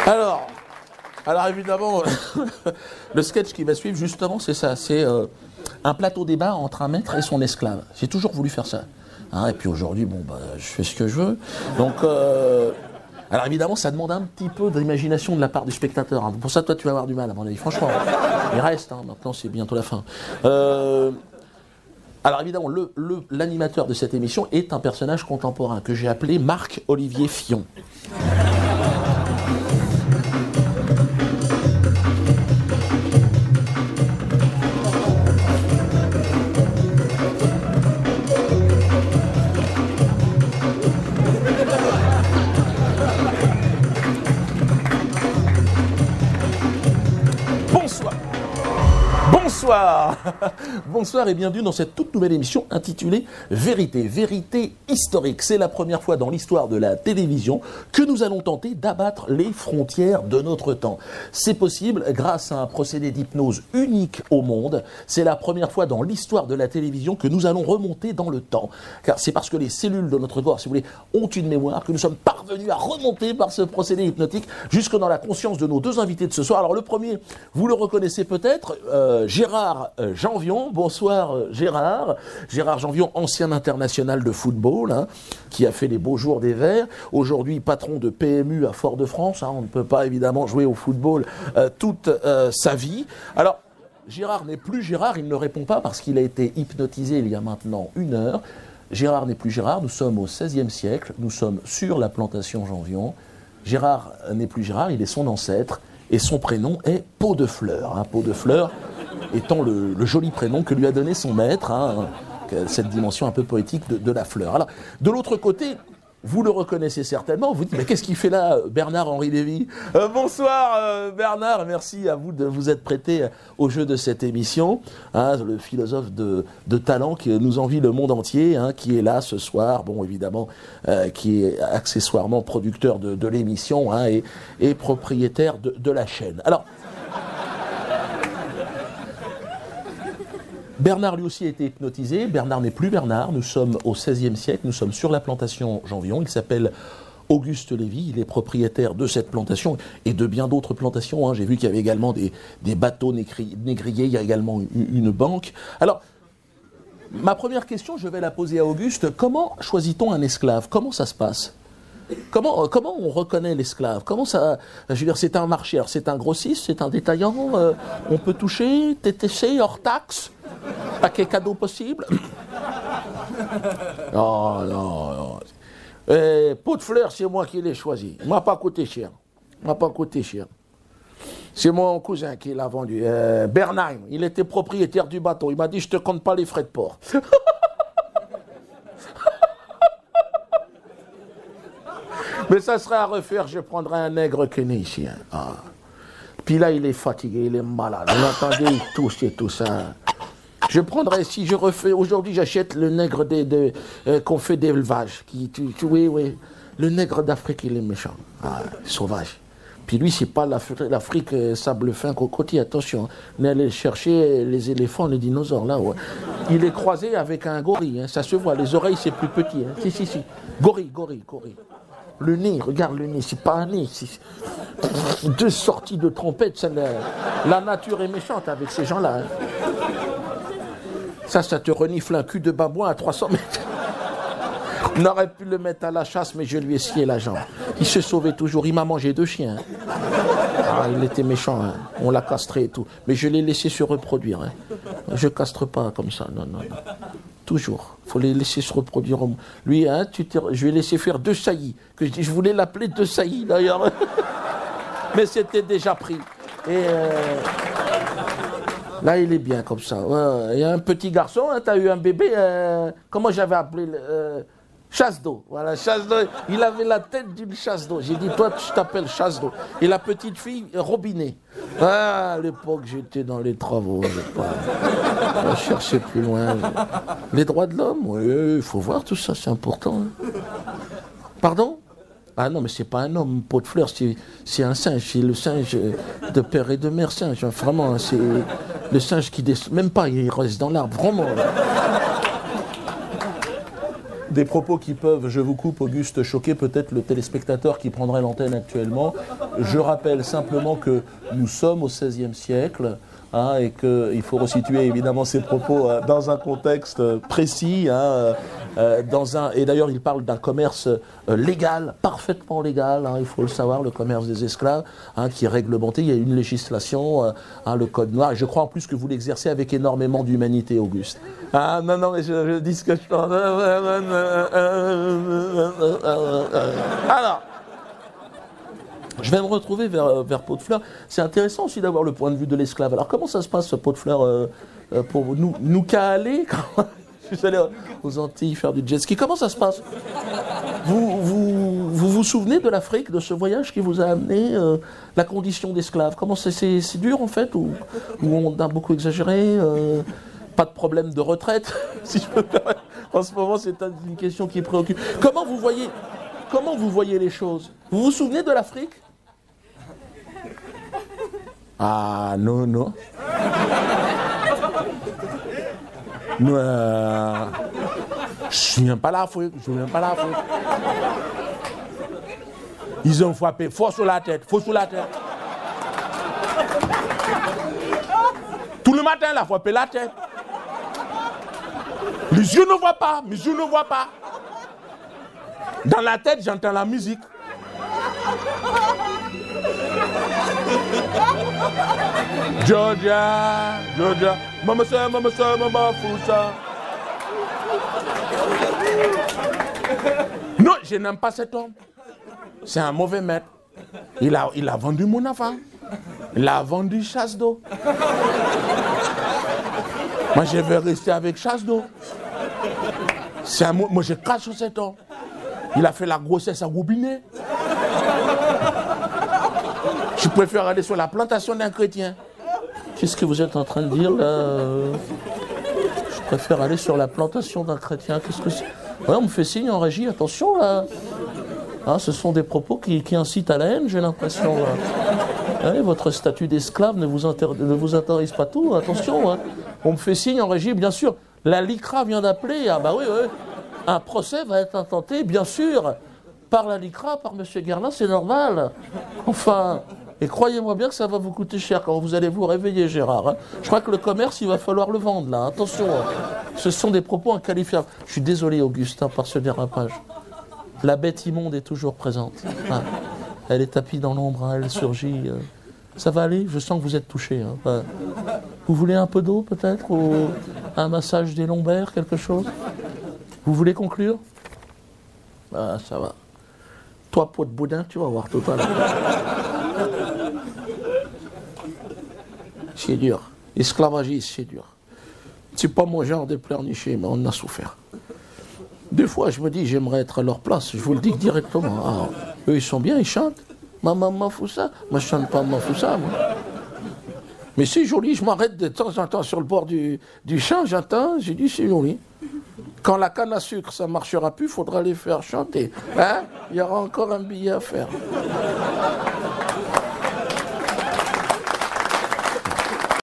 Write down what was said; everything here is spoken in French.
Alors, alors évidemment, le sketch qui va suivre, justement, c'est ça. C'est un plateau débat entre un maître et son esclave. J'ai toujours voulu faire ça. Hein, et puis aujourd'hui, bon, bah, je fais ce que je veux. Donc, alors évidemment, ça demande un petit peu d'imagination de la part du spectateur. Hein. Pour ça, toi, tu vas avoir du mal, à mon avis. Franchement, il reste. Hein, maintenant, c'est bientôt la fin. Alors évidemment, l'animateur de cette émission est un personnage contemporain que j'ai appelé Marc-Olivier Fillon. Bonsoir. Bonsoir et bienvenue dans cette toute nouvelle émission intitulée Vérité, vérité historique. C'est la première fois dans l'histoire de la télévision que nous allons tenter d'abattre les frontières de notre temps. C'est possible grâce à un procédé d'hypnose unique au monde. C'est la première fois dans l'histoire de la télévision que nous allons remonter dans le temps. Car c'est parce que les cellules de notre corps, si vous voulez, ont une mémoire que nous sommes parvenus à remonter par ce procédé hypnotique jusque dans la conscience de nos deux invités de ce soir. Alors le premier, vous le reconnaissez peut-être, Gérard Janvion. Bonsoir Gérard. Gérard Janvion, ancien international de football, hein, qui a fait les beaux jours des Verts. Aujourd'hui patron de PMU à Fort-de-France. Hein, on ne peut pas évidemment jouer au football toute sa vie. Alors, Gérard n'est plus Gérard, il ne répond pas parce qu'il a été hypnotisé il y a maintenant 1 heure. Gérard n'est plus Gérard, nous sommes au XVIe siècle, nous sommes sur la plantation Janvion. Gérard n'est plus Gérard, il est son ancêtre et son prénom est Pot de Fleur. Hein, Pot de Fleur étant le joli prénom que lui a donné son maître, hein, cette dimension un peu poétique de la fleur. Alors, de l'autre côté, vous le reconnaissez certainement, vous dites, mais qu'est-ce qu'il fait là, Bernard-Henri Lévy? Bonsoir Bernard, merci à vous de vous être prêté au jeu de cette émission, hein, le philosophe de talent qui nous envie le monde entier, hein, qui est là ce soir, bon évidemment, qui est accessoirement producteur de l'émission, hein, et propriétaire de la chaîne. Alors, Bernard lui aussi a été hypnotisé. Bernard n'est plus Bernard. Nous sommes au XVIe siècle. Nous sommes sur la plantation Janvion. Il s'appelle Auguste Lévy. Il est propriétaire de cette plantation et de bien d'autres plantations. Hein. J'ai vu qu'il y avait également des bateaux négriers. Il y a également une banque. Alors, ma première question, je vais la poser à Auguste. Comment choisit-on un esclave? Comment ça se passe? Comment on reconnaît l'esclave? Comment ça? Je veux dire, c'est un marché. Alors, c'est un grossiste, c'est un détaillant. On peut toucher, TTC, hors taxe. Paquet cadeau possible. Non, non, non. Pot de Fleur, c'est moi qui l'ai choisi. Il m'a pas coûté cher. Il m'a pas coûté cher. C'est mon cousin qui l'a vendu. Bernheim, il était propriétaire du bateau. Il m'a dit, je te compte pas les frais de port. Mais ça serait à refaire, je prendrais un nègre keynésien. Ah. Puis là, il est fatigué, il est malade. Vous l'entendez, il tousse et tout ça. Je prendrais, si je refais, aujourd'hui j'achète le nègre qu'on fait d'élevage. Oui, oui. Le nègre d'Afrique, il est méchant. Ah, sauvage. Puis lui, c'est pas l'Afrique sable fin cocotier, attention. On est allé chercher les éléphants, les dinosaures, là. Ouais. Il est croisé avec un gorille, hein, ça se voit. Les oreilles, c'est plus petit. Hein. Si. Gorille. Le nez, regarde le nez, c'est pas un nez. C'est 2 sorties de trompette. Ça, la nature est méchante avec ces gens-là. Hein. Ça te renifle un cul de babouin à 300 mètres. On aurait pu le mettre à la chasse, mais je lui ai scié la jambe. Il se sauvait toujours. Il m'a mangé 2 chiens. Hein. Ah, il était méchant. Hein. On l'a castré et tout. Mais je l'ai laissé se reproduire. Hein. Je castre pas comme ça. Non. Toujours. Il faut les laisser se reproduire. Lui, hein, je lui ai laissé faire 2 saillies. Je voulais l'appeler 2 saillies, d'ailleurs. Mais c'était déjà pris. Et... là, il est bien comme ça. Il y a un petit garçon, hein, tu as eu un bébé, comment j'avais appelé chasse d'eau. Voilà, chasse d'eau. Il avait la tête d'une chasse d'eau. J'ai dit, toi, tu t'appelles chasse d'eau. Et la petite fille, robinet. Ah, à l'époque, j'étais dans les travaux. Je cherchais plus loin. Les droits de l'homme, oui, il faut voir tout ça, c'est important. Hein. Pardon? Ah non, mais c'est pas un homme, Pot de Fleur, c'est un singe, c'est le singe de père et de mère singe. Vraiment, c'est le singe qui descend, même pas, il reste dans l'arbre, vraiment. Des propos qui peuvent, je vous coupe Auguste, choquer peut-être le téléspectateur qui prendrait l'antenne actuellement. Je rappelle simplement que nous sommes au XVIe siècle. Et qu'il faut resituer évidemment ces propos dans un contexte précis, et d'ailleurs il parle d'un commerce légal, parfaitement légal, il faut le savoir, le commerce des esclaves, qui est réglementé, il y a une législation, le code noir, et je crois en plus que vous l'exercez avec énormément d'humanité, Auguste. Non, mais je dis ce que je pense. Alors, je vais me retrouver vers Pot de Fleur. C'est intéressant aussi d'avoir le point de vue de l'esclave. Alors comment ça se passe, ce Pot de Fleur, pour nous qu'à aller quand je suis allé aux Antilles faire du jet ski. Comment ça se passe? Vous souvenez de l'Afrique, de ce voyage qui vous a amené la condition d'esclave? Comment c'est dur en fait, ou on a beaucoup exagéré? Pas de problème de retraite, si je peux me permettre. En ce moment, c'est une question qui préoccupe. Comment vous voyez les choses? Vous vous souvenez de l'Afrique? Ah, non. Non, je ne viens pas l'Afrique, Ils ont frappé fort sur la tête, Tout le matin, il a frappé la tête. Les yeux ne voient pas, mes yeux ne voient pas. Dans la tête, j'entends la musique. Georgia, maman Foussa. Non, je n'aime pas cet homme. C'est un mauvais maître. Il a vendu mon enfant. Il a vendu chasse d'eau. Moi, je vais rester avec chasse d'eau. Moi, je crache sur cet homme. Il a fait la grossesse à Robinet. Je préfère aller sur la plantation d'un chrétien. Qu'est-ce que vous êtes en train de dire là? Je préfère aller sur la plantation d'un chrétien. Qu'est-ce que c'est? Ouais, on me fait signe en régie, attention là. Ce sont des propos qui incitent à la haine, j'ai l'impression. Ouais, votre statut d'esclave ne vous intéresse pas tout, attention. On me fait signe en régie, bien sûr. La LICRA vient d'appeler. Ah bah oui. Un procès va être intenté, bien sûr, par la LICRA, par M. Guerlain, c'est normal. Enfin, et croyez-moi bien que ça va vous coûter cher quand vous allez vous réveiller, Gérard. Je crois que le commerce, il va falloir le vendre, là. Attention, ce sont des propos inqualifiables. Je suis désolé, Augustin, par ce dérapage. La bête immonde est toujours présente. Elle est tapie dans l'ombre, elle surgit. Ça va aller? Je sens que vous êtes touché. Vous voulez un peu d'eau, peut-être? Ou un massage des lombaires, quelque chose? Vous voulez conclure? Ça va. Toi, pot de boudin, tu vas voir tout à l'heure. C'est dur. Esclavagisme, c'est dur. C'est pas mon genre de pleurnicher, mais on a souffert. Des fois, je me dis, j'aimerais être à leur place. Je vous le dis directement. Eux, ils sont bien, ils chantent. Maman Foussa. Moi, je chante pas Maman Foussa, moi. Mais c'est joli, je m'arrête de temps en temps sur le bord du champ, j'entends, j'ai dit, c'est joli. Quand la canne à sucre, ça ne marchera plus, il faudra les faire chanter. Il y aura encore un billet à faire.